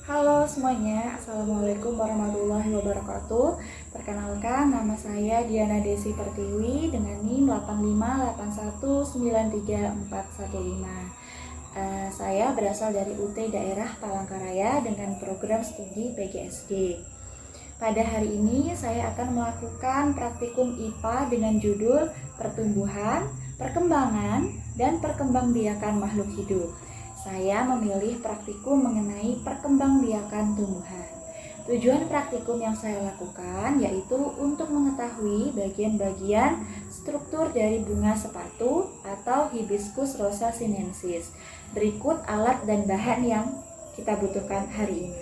Halo semuanya, Assalamualaikum warahmatullahi wabarakatuh. Perkenalkan, nama saya Diana Desi Pertiwi dengan NIM 8581934415. Saya berasal dari UT Daerah Palangkaraya dengan program studi PGSD. Pada hari ini saya akan melakukan praktikum IPA dengan judul Pertumbuhan, Perkembangan, dan Perkembangbiakan Makhluk Hidup. Saya memilih praktikum mengenai perkembangbiakan tumbuhan. Tujuan praktikum yang saya lakukan yaitu untuk mengetahui bagian-bagian struktur dari bunga sepatu atau Hibiscus rosa sinensis. Berikut alat dan bahan yang kita butuhkan hari ini.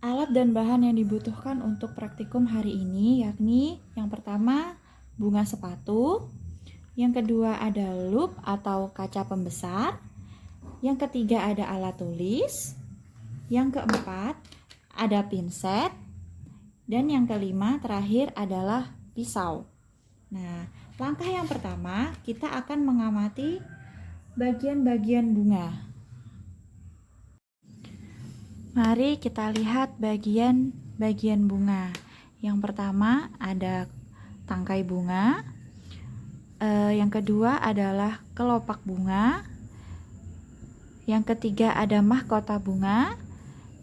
Alat dan bahan yang dibutuhkan untuk praktikum hari ini yakni yang pertama bunga sepatu, yang kedua ada loop atau kaca pembesar, yang ketiga ada alat tulis, yang keempat ada pinset, dan yang kelima terakhir adalah pisau. Nah, langkah yang pertama kita akan mengamati bagian-bagian bunga. Mari kita lihat bagian-bagian bunga. Yang pertama ada tangkai bunga, yang kedua adalah kelopak bunga, yang ketiga ada mahkota bunga,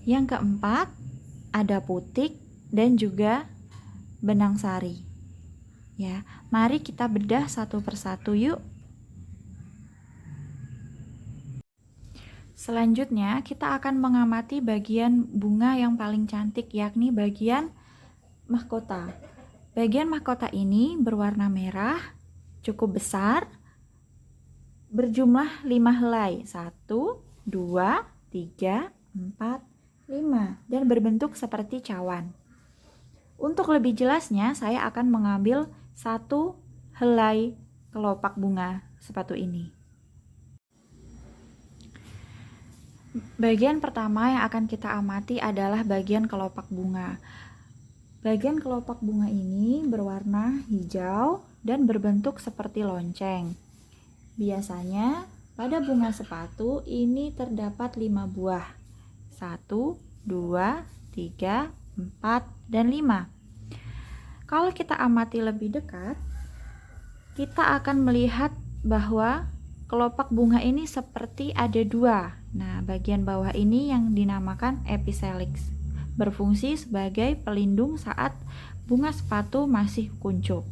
yang keempat ada putik dan juga benang sari. Ya, mari kita bedah satu persatu yuk. Selanjutnya kita akan mengamati bagian bunga yang paling cantik yakni bagian mahkota. Bagian mahkota ini berwarna merah, cukup besar, berjumlah 5 helai, 1, 2, 3, 4, 5, dan berbentuk seperti cawan. Untuk lebih jelasnya, saya akan mengambil 1 helai kelopak bunga sepatu ini. Bagian pertama yang akan kita amati adalah bagian kelopak bunga. Bagian kelopak bunga ini berwarna hijau dan berbentuk seperti lonceng. Biasanya pada bunga sepatu ini terdapat 5 buah. 1, 2, 3, 4, dan 5. Kalau kita amati lebih dekat, kita akan melihat bahwa kelopak bunga ini seperti ada 2. Nah, bagian bawah ini yang dinamakan episelix, berfungsi sebagai pelindung saat bunga sepatu masih kuncup.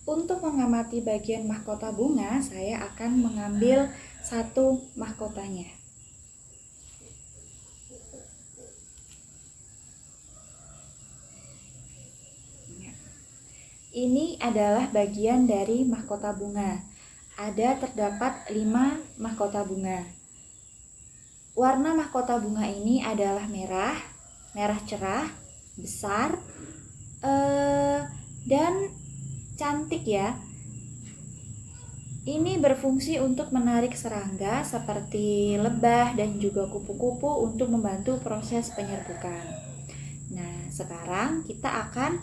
Untuk mengamati bagian mahkota bunga, saya akan mengambil 1 mahkotanya. Ini adalah bagian dari mahkota bunga. Terdapat 5 mahkota bunga. Warna mahkota bunga ini adalah merah, merah cerah, besar, dan cantik ya. Ini berfungsi untuk menarik serangga seperti lebah dan juga kupu-kupu untuk membantu proses penyerbukan. Nah, sekarang kita akan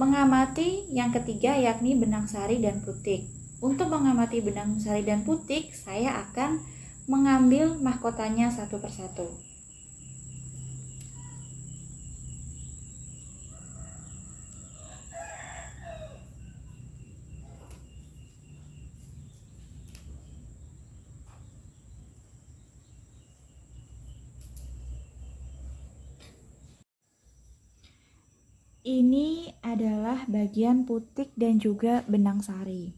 mengamati yang ketiga yakni benang sari dan putik. Untuk mengamati benang sari dan putik, saya akan mengambil mahkotanya satu persatu. Ini adalah bagian putik dan juga benang sari.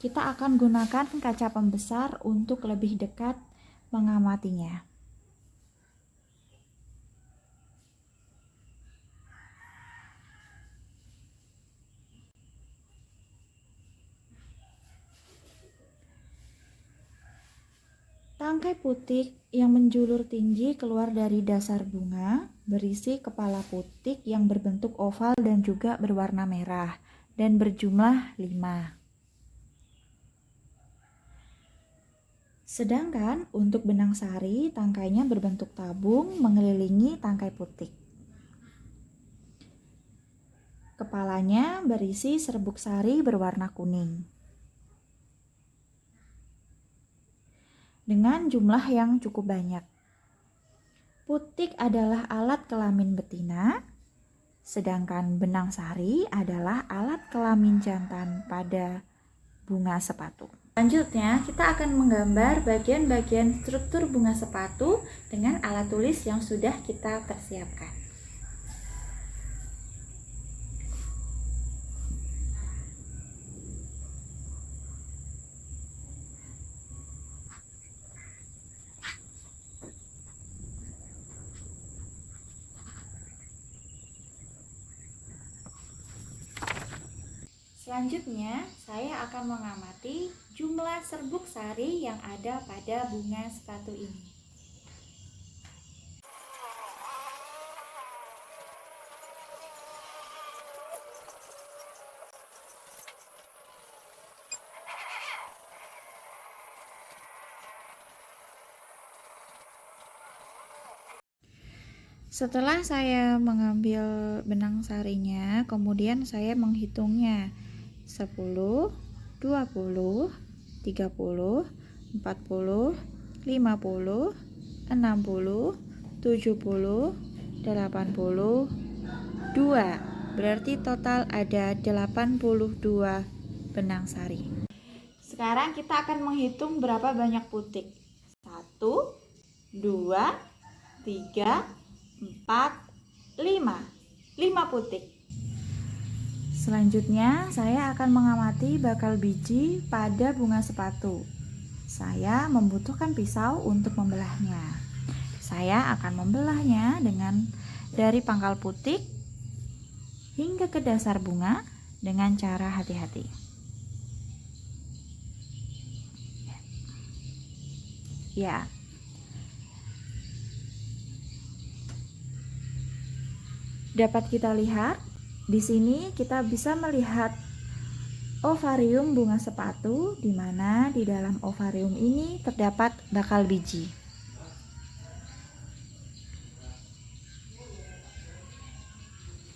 Kita akan gunakan kaca pembesar untuk lebih dekat mengamatinya. Tangkai putik yang menjulur tinggi keluar dari dasar bunga berisi kepala putik yang berbentuk oval dan juga berwarna merah dan berjumlah 5. Sedangkan untuk benang sari, tangkainya berbentuk tabung mengelilingi tangkai putik. Kepalanya berisi serbuk sari berwarna kuning. dengan jumlah yang cukup banyak. Putik adalah alat kelamin betina, sedangkan benang sari adalah alat kelamin jantan pada bunga sepatu. Selanjutnya, kita akan menggambar bagian-bagian struktur bunga sepatu dengan alat tulis yang sudah kita persiapkan. Selanjutnya, saya akan mengamati jumlah serbuk sari yang ada pada bunga sepatu ini. Setelah saya mengambil benang sarinya, kemudian saya menghitungnya 10, 20, 30, 40, 50, 60, 70, 80, 2. Berarti total ada 82 benang sari. Sekarang kita akan menghitung berapa banyak putik. 1, 2, 3, 4, 5. 5 putik. Selanjutnya, saya akan mengamati bakal biji pada bunga sepatu. Saya membutuhkan pisau untuk membelahnya. Saya akan membelahnya dari pangkal putik hingga ke dasar bunga dengan cara hati-hati. Ya. Dapat kita lihat, di sini kita bisa melihat ovarium bunga sepatu, di mana di dalam ovarium ini terdapat bakal biji.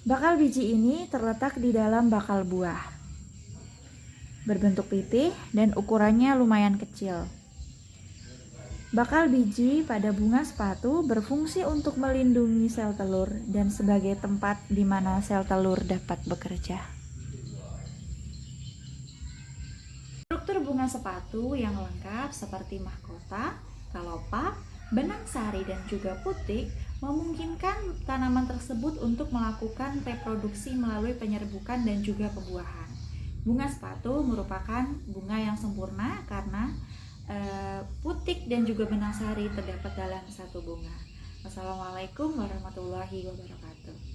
Bakal biji ini terletak di dalam bakal buah, berbentuk pipih dan ukurannya lumayan kecil. Bakal biji pada bunga sepatu berfungsi untuk melindungi sel telur dan sebagai tempat di mana sel telur dapat bekerja. Struktur bunga sepatu yang lengkap seperti mahkota, kelopak, benang sari dan juga putik memungkinkan tanaman tersebut untuk melakukan reproduksi melalui penyerbukan dan juga pembuahan. Bunga sepatu merupakan bunga yang sempurna karena putik dan juga benang sari terdapat dalam satu bunga. Wassalamualaikum warahmatullahi wabarakatuh.